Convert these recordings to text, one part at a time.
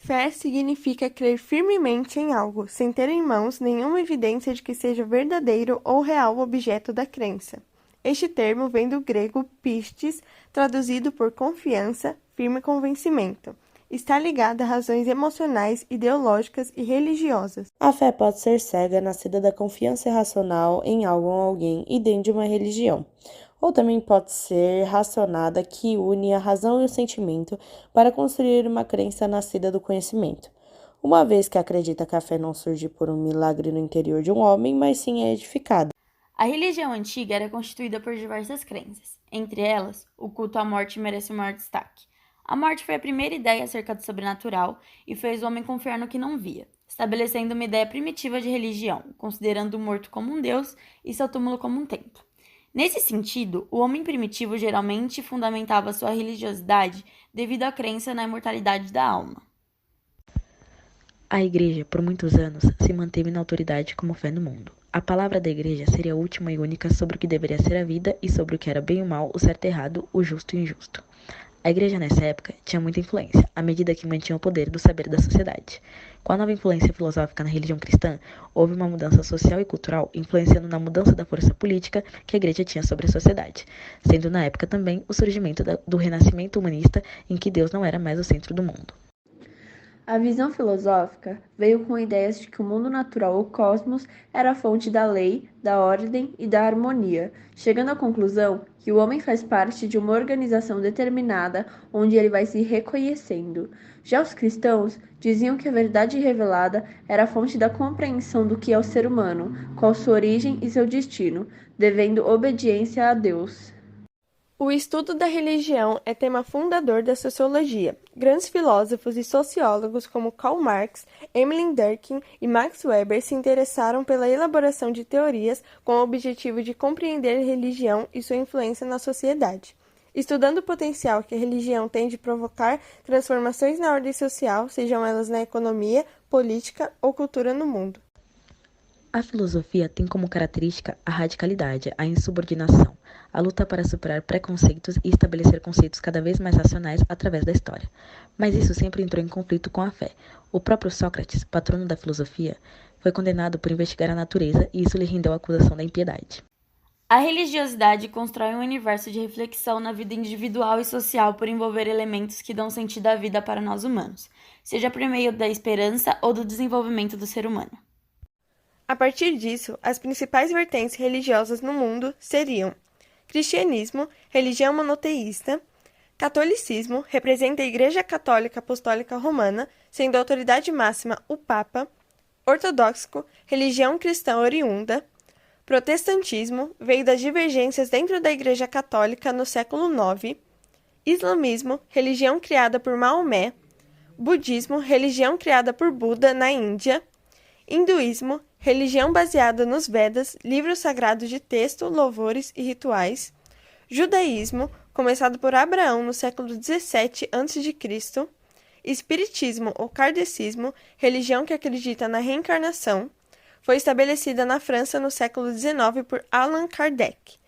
Fé significa crer firmemente em algo, sem ter em mãos nenhuma evidência de que seja verdadeiro ou real o objeto da crença. Este termo vem do grego pistis, traduzido por confiança, firme convencimento. Está ligado a razões emocionais, ideológicas e religiosas. A fé pode ser cega, nascida da confiança irracional em algo ou alguém e dentro de uma religião. Ou também pode ser racionada, que une a razão e o sentimento para construir uma crença nascida do conhecimento. Uma vez que acredita que a fé não surge por um milagre no interior de um homem, mas sim é edificada. A religião antiga era constituída por diversas crenças. Entre elas, o culto à morte merece o maior destaque. A morte foi a primeira ideia acerca do sobrenatural e fez o homem confiar no que não via, estabelecendo uma ideia primitiva de religião, considerando o morto como um deus e seu túmulo como um templo. Nesse sentido, o homem primitivo geralmente fundamentava sua religiosidade devido à crença na imortalidade da alma. A Igreja, por muitos anos, se manteve na autoridade como fé no mundo. A palavra da Igreja seria a última e única sobre o que deveria ser a vida e sobre o que era bem e o mal, o certo e errado, o justo e o injusto. A Igreja nessa época tinha muita influência, à medida que mantinha o poder do saber da sociedade. Com a nova influência filosófica na religião cristã, houve uma mudança social e cultural, influenciando na mudança da força política que a Igreja tinha sobre a sociedade, sendo na época também o surgimento do renascimento humanista, em que Deus não era mais o centro do mundo. A visão filosófica veio com ideias de que o mundo natural ou cosmos era a fonte da lei, da ordem e da harmonia, chegando à conclusão que o homem faz parte de uma organização determinada onde ele vai se reconhecendo. Já os cristãos diziam que a verdade revelada era a fonte da compreensão do que é o ser humano, qual sua origem e seu destino, devendo obediência a Deus. O estudo da religião é tema fundador da sociologia. Grandes filósofos e sociólogos como Karl Marx, Emile Durkheim e Max Weber se interessaram pela elaboração de teorias com o objetivo de compreender a religião e sua influência na sociedade. Estudando o potencial que a religião tem de provocar transformações na ordem social, sejam elas na economia, política ou cultura no mundo. A filosofia tem como característica a radicalidade, a insubordinação, a luta para superar preconceitos e estabelecer conceitos cada vez mais racionais através da história. Mas isso sempre entrou em conflito com a fé. O próprio Sócrates, patrono da filosofia, foi condenado por investigar a natureza e isso lhe rendeu a acusação da impiedade. A religiosidade constrói um universo de reflexão na vida individual e social por envolver elementos que dão sentido à vida para nós humanos, seja por meio da esperança ou do desenvolvimento do ser humano. A partir disso, as principais vertentes religiosas no mundo seriam: cristianismo, religião monoteísta; catolicismo, representa a Igreja Católica Apostólica Romana, sendo a autoridade máxima o Papa; ortodoxo, religião cristã oriunda; protestantismo, veio das divergências dentro da Igreja Católica no século IX; islamismo, religião criada por Maomé; budismo, religião criada por Buda na Índia; hinduísmo, religião baseada nos Vedas, livros sagrados de texto, louvores e rituais; judaísmo, começado por Abraão no século 17 a.C.; espiritismo ou kardecismo, religião que acredita na reencarnação, foi estabelecida na França no século 19 por Allan Kardec;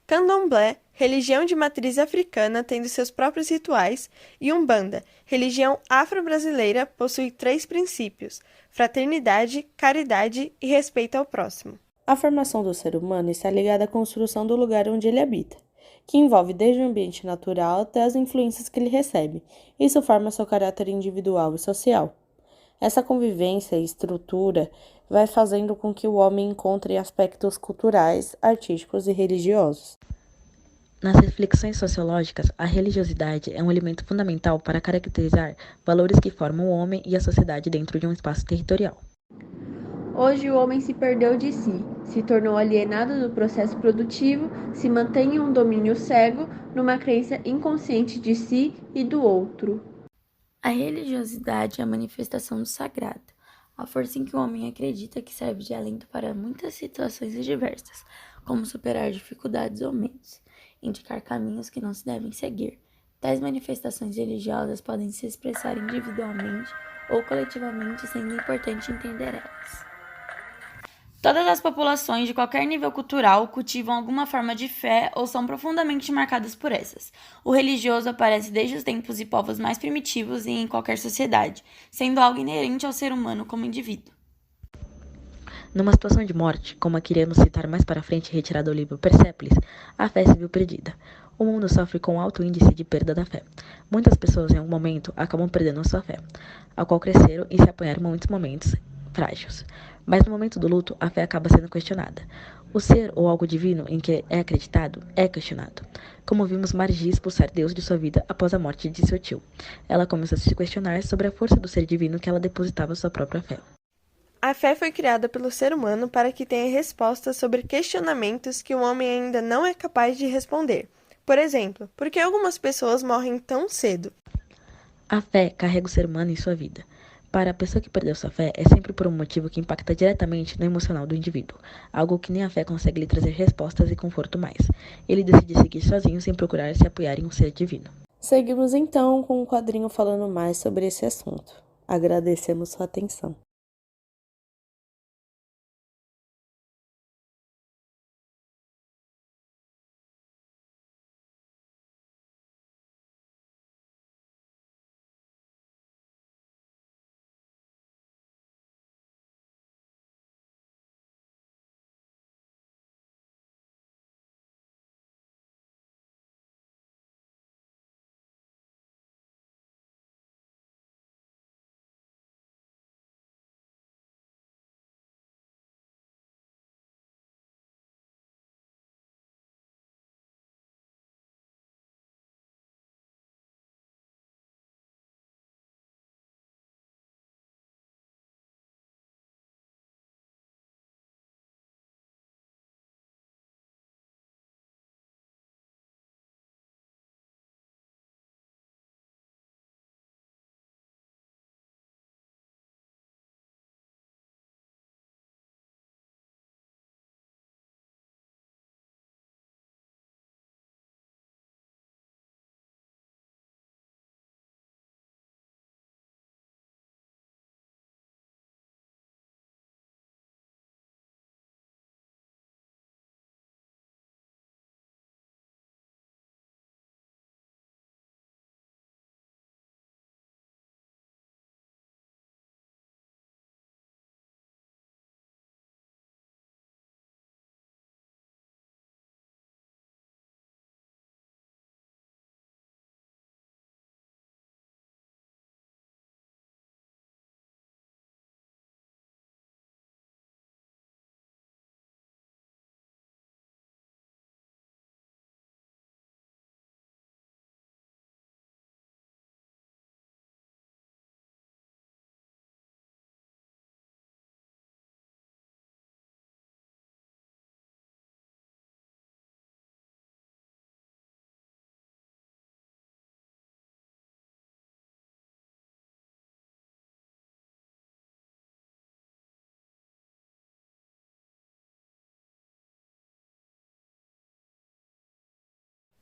candomblé, religião de matriz africana tendo seus próprios rituais; e Umbanda, religião afro-brasileira, possui 3 princípios: fraternidade, caridade e respeito ao próximo. A formação do ser humano está ligada à construção do lugar onde ele habita, que envolve desde o ambiente natural até as influências que ele recebe. Isso forma seu caráter individual e social. Essa convivência e estrutura vai fazendo com que o homem encontre aspectos culturais, artísticos e religiosos. Nas reflexões sociológicas, a religiosidade é um elemento fundamental para caracterizar valores que formam o homem e a sociedade dentro de um espaço territorial. Hoje o homem se perdeu de si, se tornou alienado do processo produtivo, se mantém em um domínio cego, numa crença inconsciente de si e do outro. A religiosidade é a manifestação do sagrado, a força em que o homem acredita que serve de alento para muitas situações diversas, como superar dificuldades ou medos, indicar caminhos que não se devem seguir. Tais manifestações religiosas podem se expressar individualmente ou coletivamente, sendo importante entender elas. Todas as populações de qualquer nível cultural cultivam alguma forma de fé ou são profundamente marcadas por essas. O religioso aparece desde os tempos e povos mais primitivos e em qualquer sociedade, sendo algo inerente ao ser humano como indivíduo. Numa situação de morte, como a que iremos citar mais para frente retirada do livro Persépolis, a fé se viu perdida. O mundo sofre com um alto índice de perda da fé. Muitas pessoas em algum momento acabam perdendo a sua fé, a qual cresceram e se apanharam em muitos momentos frágeis. Mas no momento do luto, a fé acaba sendo questionada. O ser ou algo divino em que é acreditado é questionado. Como vimos Margi expulsar Deus de sua vida após a morte de seu tio. Ela começou a se questionar sobre a força do ser divino que ela depositava sua própria fé. A fé foi criada pelo ser humano para que tenha respostas sobre questionamentos que o homem ainda não é capaz de responder. Por exemplo, por que algumas pessoas morrem tão cedo? A fé carrega o ser humano em sua vida. Para a pessoa que perdeu sua fé, é sempre por um motivo que impacta diretamente no emocional do indivíduo, algo que nem a fé consegue lhe trazer respostas e conforto mais. Ele decide seguir sozinho sem procurar se apoiar em um ser divino. Seguimos então com um quadrinho falando mais sobre esse assunto. Agradecemos sua atenção.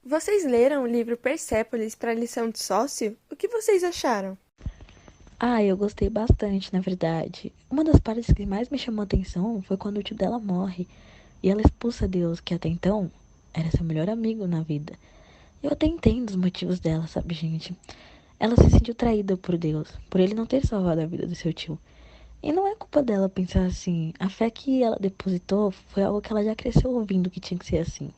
Vocês leram o livro Persépolis para a lição de sócio? O que vocês acharam? Eu gostei bastante, na verdade. Uma das partes que mais me chamou a atenção foi quando o tio dela morre e ela expulsa Deus, que até então era seu melhor amigo na vida. Eu até entendo os motivos dela, sabe, gente? Ela se sentiu traída por Deus, por ele não ter salvado a vida do seu tio. E não é culpa dela pensar assim. A fé que ela depositou foi algo que ela já cresceu ouvindo que tinha que ser assim.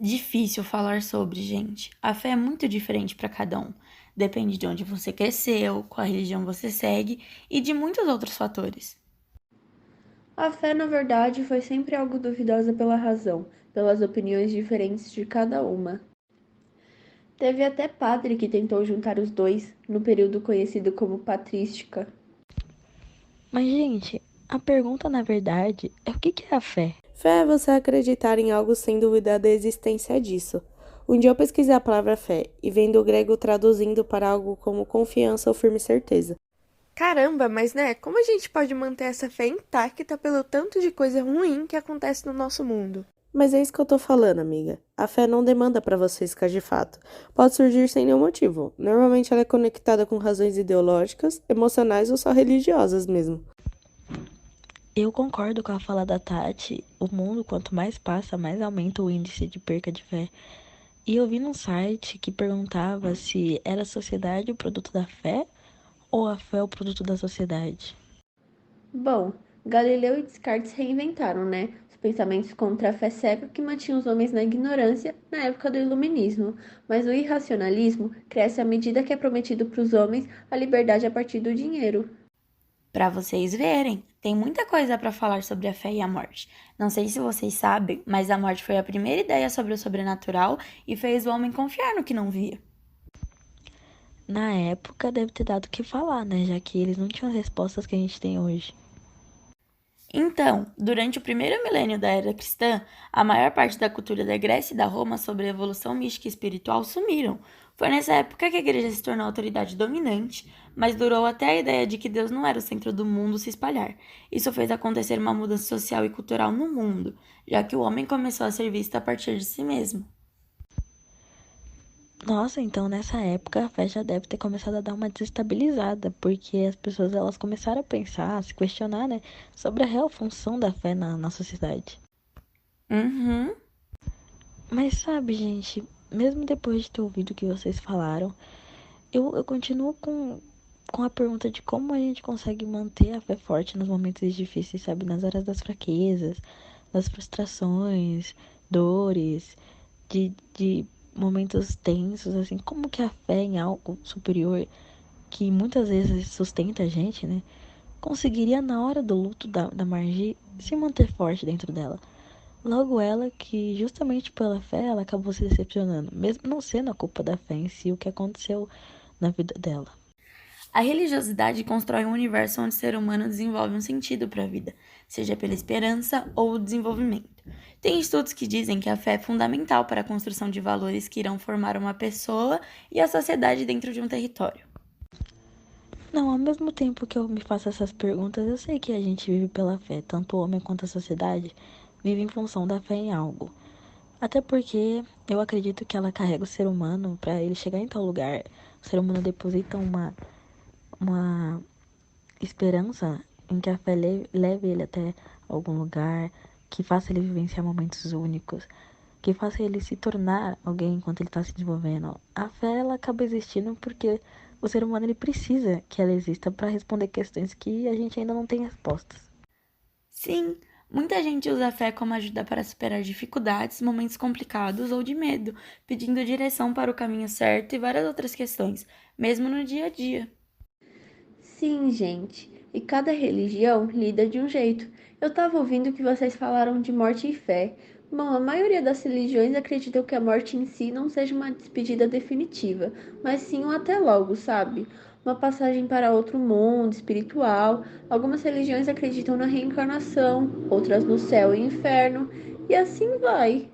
Difícil falar sobre, gente. A fé é muito diferente para cada um. Depende de onde você cresceu, qual religião você segue e de muitos outros fatores. A fé, na verdade, foi sempre algo duvidosa pela razão, pelas opiniões diferentes de cada uma. Teve até padre que tentou juntar os dois, no período conhecido como patrística. Mas, gente, a pergunta na verdade é o que é a fé? Fé é você acreditar em algo sem duvidar da existência disso. Um dia eu pesquisei a palavra fé e vendo o grego traduzindo para algo como confiança ou firme certeza. Caramba, mas né, como a gente pode manter essa fé intacta pelo tanto de coisa ruim que acontece no nosso mundo? Mas é isso que eu tô falando, amiga. A fé não demanda para você ficar de fato. Pode surgir sem nenhum motivo. Normalmente ela é conectada com razões ideológicas, emocionais ou só religiosas mesmo. Eu concordo com a fala da Tati. O mundo, quanto mais passa, mais aumenta o índice de perca de fé. E eu vi num site que perguntava se era a sociedade o produto da fé ou a fé o produto da sociedade. Bom, Galileu e Descartes reinventaram, né? Os pensamentos contra a fé cega que mantinham os homens na ignorância na época do Iluminismo. Mas o irracionalismo cresce à medida que é prometido para os homens a liberdade a partir do dinheiro. Para vocês verem, tem muita coisa para falar sobre a fé e a morte. Não sei se vocês sabem, mas a morte foi a primeira ideia sobre o sobrenatural e fez o homem confiar no que não via. Na época deve ter dado o que falar, né? Já que eles não tinham as respostas que a gente tem hoje. Então, durante o primeiro milênio da era cristã, a maior parte da cultura da Grécia e da Roma sobre a evolução mística e espiritual sumiram. Foi nessa época que a igreja se tornou a autoridade dominante, mas durou até a ideia de que Deus não era o centro do mundo se espalhar. Isso fez acontecer uma mudança social e cultural no mundo, já que o homem começou a ser visto a partir de si mesmo. Nossa, então nessa época a fé já deve ter começado a dar uma desestabilizada, porque as pessoas elas começaram a pensar, a se questionar, né, sobre a real função da fé na sociedade. Uhum. Mas sabe, gente, mesmo depois de ter ouvido o que vocês falaram, eu continuo com a pergunta de como a gente consegue manter a fé forte nos momentos difíceis, sabe? Nas horas das fraquezas, das frustrações, dores, de momentos tensos, assim. Como que a fé em algo superior, que muitas vezes sustenta a gente, né? Conseguiria, na hora do luto da Margie, se manter forte dentro dela. Logo ela que, justamente pela fé, ela acabou se decepcionando, mesmo não sendo a culpa da fé em si o que aconteceu na vida dela. A religiosidade constrói um universo onde o ser humano desenvolve um sentido para a vida, seja pela esperança ou o desenvolvimento. Tem estudos que dizem que a fé é fundamental para a construção de valores que irão formar uma pessoa e a sociedade dentro de um território. Não, ao mesmo tempo que eu me faço essas perguntas, eu sei que a gente vive pela fé, tanto o homem quanto a sociedade vive em função da fé em algo. Até porque eu acredito que ela carrega o ser humano para ele chegar em tal lugar. O ser humano deposita uma esperança em que a fé leve ele até algum lugar, que faça ele vivenciar momentos únicos, que faça ele se tornar alguém enquanto ele está se desenvolvendo. A fé ela acaba existindo porque o ser humano ele precisa que ela exista para responder questões que a gente ainda não tem respostas. Sim, muita gente usa a fé como ajuda para superar dificuldades, momentos complicados ou de medo, pedindo direção para o caminho certo e várias outras questões, mesmo no dia a dia. Sim, gente, e cada religião lida de um jeito. Eu estava ouvindo que vocês falaram de morte e fé. Bom, a maioria das religiões acreditam que a morte em si não seja uma despedida definitiva, mas sim um até logo, sabe? Uma passagem para outro mundo espiritual. Algumas religiões acreditam na reencarnação, outras no céu e inferno, e assim vai.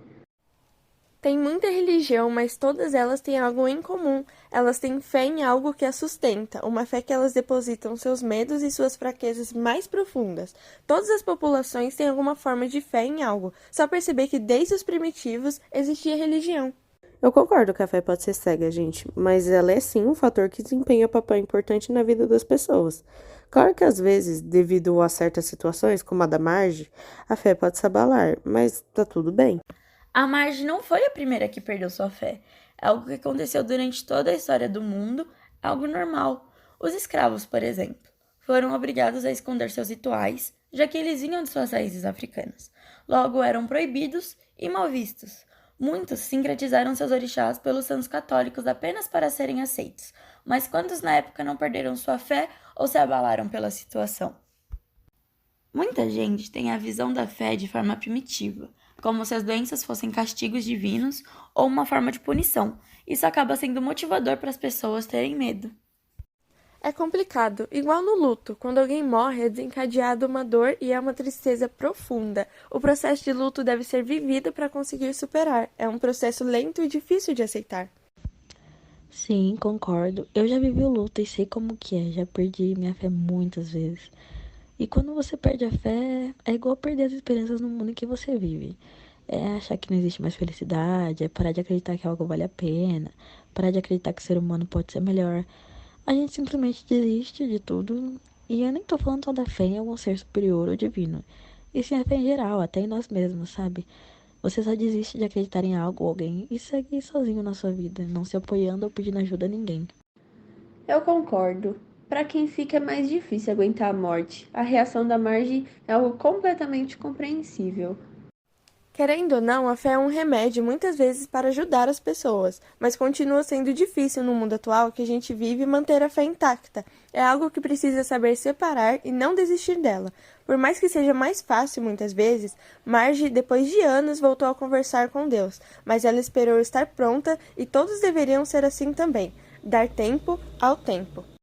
Tem muita religião, mas todas elas têm algo em comum. Elas têm fé em algo que as sustenta, uma fé que elas depositam seus medos e suas fraquezas mais profundas. Todas as populações têm alguma forma de fé em algo. Só perceber que desde os primitivos existia religião. Eu concordo que a fé pode ser cega, gente, mas ela é sim um fator que desempenha papel importante na vida das pessoas. Claro que às vezes, devido a certas situações, como a da Marge, a fé pode se abalar, mas tá tudo bem. A Marge não foi a primeira que perdeu sua fé. É algo que aconteceu durante toda a história do mundo, algo normal. Os escravos, por exemplo, foram obrigados a esconder seus rituais, já que eles vinham de suas raízes africanas. Logo, eram proibidos e mal vistos. Muitos sincretizaram seus orixás pelos santos católicos apenas para serem aceitos, mas quantos na época não perderam sua fé ou se abalaram pela situação? Muita gente tem a visão da fé de forma primitiva, como se as doenças fossem castigos divinos ou uma forma de punição. Isso acaba sendo motivador para as pessoas terem medo. É complicado, igual no luto. Quando alguém morre, é desencadeada uma dor e é uma tristeza profunda. O processo de luto deve ser vivido para conseguir superar. É um processo lento e difícil de aceitar. Sim, concordo. Eu já vivi o luto e sei como que é. Já perdi minha fé muitas vezes. E quando você perde a fé, é igual perder as esperanças no mundo em que você vive. É achar que não existe mais felicidade, é parar de acreditar que algo vale a pena, parar de acreditar que o ser humano pode ser melhor. A gente simplesmente desiste de tudo E eu nem tô falando só da fé em algum ser superior ou divino. E sim a fé em geral, até em nós mesmos, sabe? Você só desiste de acreditar em algo ou alguém e segue sozinho na sua vida, não se apoiando ou pedindo ajuda a ninguém. Eu concordo. Para quem fica é mais difícil aguentar a morte, a reação da Marge é algo completamente compreensível. Querendo ou não, a fé é um remédio muitas vezes para ajudar as pessoas, mas continua sendo difícil no mundo atual que a gente vive manter a fé intacta. É algo que precisa saber separar e não desistir dela. Por mais que seja mais fácil muitas vezes, Marge, depois de anos, voltou a conversar com Deus, mas ela esperou estar pronta e todos deveriam ser assim também. Dar tempo ao tempo.